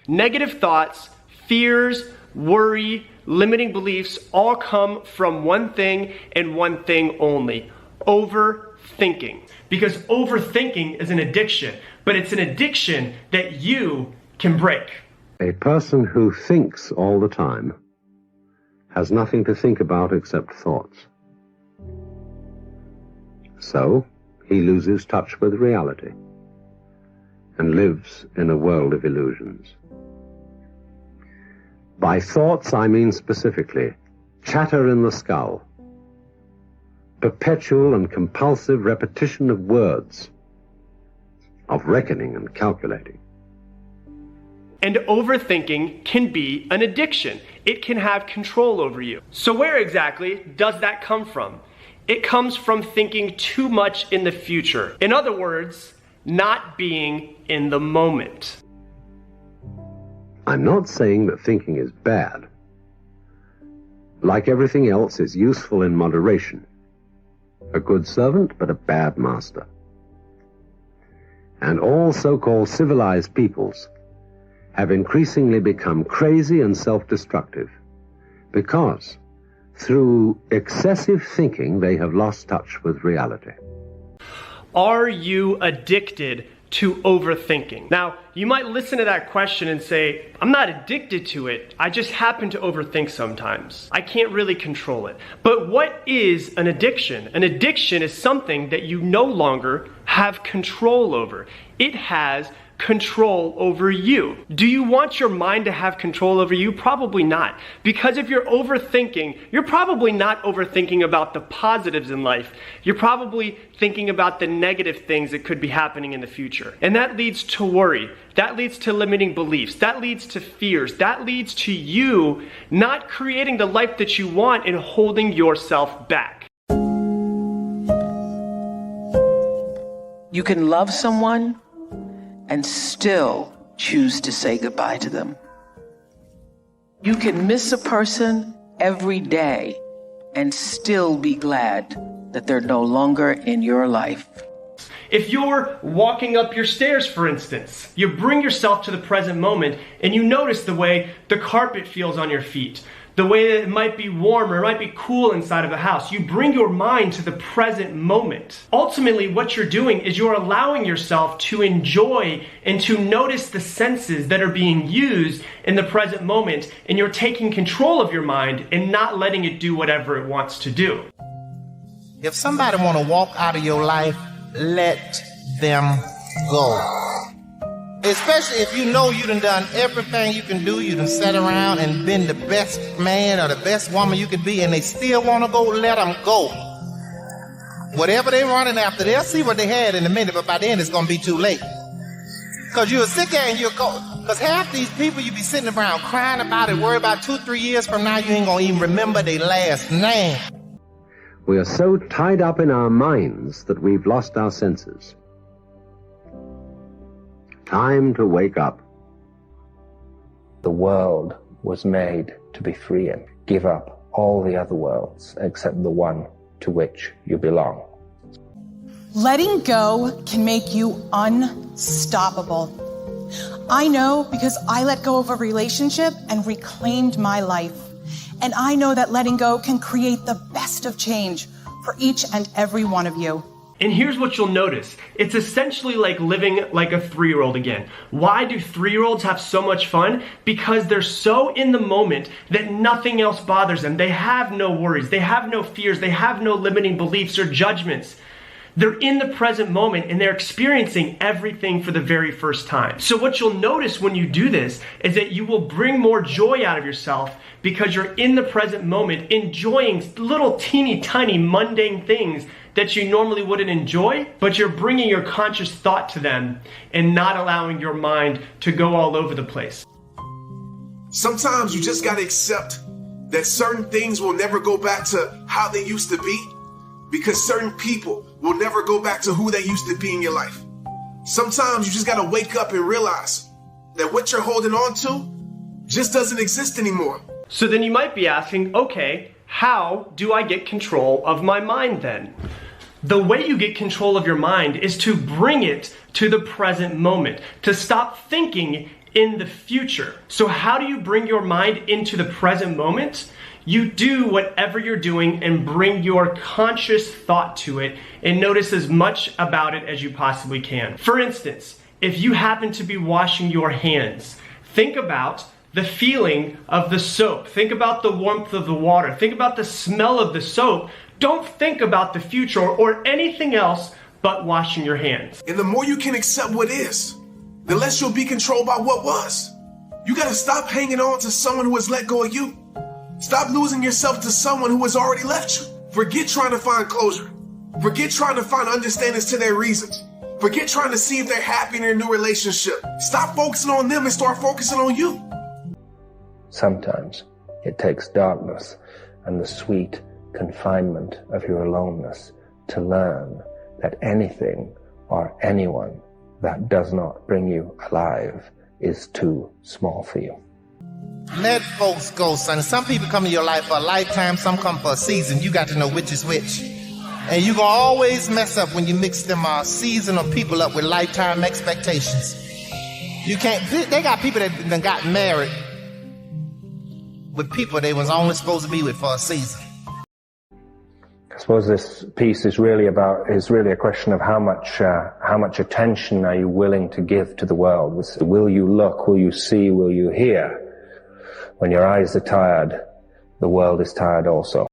Negative thoughts, fears, worry, limiting beliefs all come from one thing and one thing only: overthinking. Because overthinking is an addiction, but it's an addiction that you can break. A person who thinks all the time has nothing to think about except thoughts. So, he loses touch with reality and lives in a world of illusions. By thoughts, I mean specifically chatter in the skull, perpetual and compulsive repetition of words, of reckoning and calculating. And overthinking can be an addiction. It can have control over you. So where exactly does that come from? It comes from thinking too much in the future. In other words, not being in the moment. I'm not saying that thinking is bad. Like everything else, it's useful in moderation. A good servant, but a bad master. And all so-called civilized peoples have increasingly become crazy and self-destructive because through excessive thinking they have lost touch with reality. Are you addicted to overthinking? Now, you might listen to that question and say, I'm not addicted to it. I just happen to overthink sometimes. I can't really control it. But what is an addiction? An addiction is something that you no longer have control over. It has control over you. Do you want your mind to have control over you? Probably not. Because if you're overthinking, you're probably not overthinking about the positives in life. You're probably thinking about the negative things that could be happening in the future. And that leads to worry. That leads to limiting beliefs. That leads to fears. That leads to you not creating the life that you want and holding yourself back. You can love someone and still choose to say goodbye to them. You can miss a person every day and still be glad that they're no longer in your life. If you're walking up your stairs, for instance, you bring yourself to the present moment and you notice the way the carpet feels on your feet, the way that it might be warm or it might be cool inside of the house. You bring your mind to the present moment. Ultimately, what you're doing is you're allowing yourself to enjoy and to notice the senses that are being used in the present moment, and you're taking control of your mind and not letting it do whatever it wants to do. If somebody want to walk out of your life, let them go. Especially if you know you done everything you can do, you done sat around and been the best man or the best woman you could be, and they still want to go, let them go. Whatever they're running after, they'll see what they had in a minute, but by then it's going to be too late. Because you'll sit there and you'll go, because half these people you be sitting around crying about it, worry about 2-3 years from now, you ain't going to even remember their last name. We are so tied up in our minds that we've lost our senses. Time to wake up. The world was made to be free in. Give up all the other worlds except the one to which you belong. Letting go can make you unstoppable. I know because I let go of a relationship and reclaimed my life. And I know that letting go can create the best of change for each and every one of you. And here's what you'll notice. It's essentially like living like a 3-year-old again. Why do 3-year-olds have so much fun? Because they're so in the moment that nothing else bothers them. They have no worries. They have no fears. They have no limiting beliefs or judgments. They're in the present moment and they're experiencing everything for the very first time. So what you'll notice when you do this is that you will bring more joy out of yourself because you're in the present moment enjoying little teeny tiny mundane things that you normally wouldn't enjoy, but you're bringing your conscious thought to them and not allowing your mind to go all over the place. Sometimes you just gotta accept that certain things will never go back to how they used to be, because certain people will never go back to who they used to be in your life. Sometimes you just gotta wake up and realize that what you're holding on to just doesn't exist anymore. So then you might be asking, okay, how do I get control of my mind then? The way you get control of your mind is to bring it to the present moment, to stop thinking in the future. So how do you bring your mind into the present moment? You do whatever you're doing and bring your conscious thought to it and notice as much about it as you possibly can. For instance, if you happen to be washing your hands, think about the feeling of the soap. Think about the warmth of the water. Think about the smell of the soap. Don't think about the future or anything else but washing your hands. And the more you can accept what is, the less you'll be controlled by what was. You gotta stop hanging on to someone who has let go of you. Stop losing yourself to someone who has already left you. Forget trying to find closure. Forget trying to find understandings to their reasons. Forget trying to see if they're happy in their new relationship. Stop focusing on them and start focusing on you. Sometimes it takes darkness and the sweet confinement of your aloneness to learn that anything or anyone that does not bring you alive is too small for you. Let folks go, son. Some people come in your life for a lifetime, some come for a season. You got to know which is which. And you're going to always mess up when you mix them seasonal people up with lifetime expectations. You can't, they got people that done got married with people they was only supposed to be with for a season. I suppose this piece is really a question of how much attention are you willing to give to the world? Will you look, will you see, will you hear? When your eyes are tired, the world is tired also.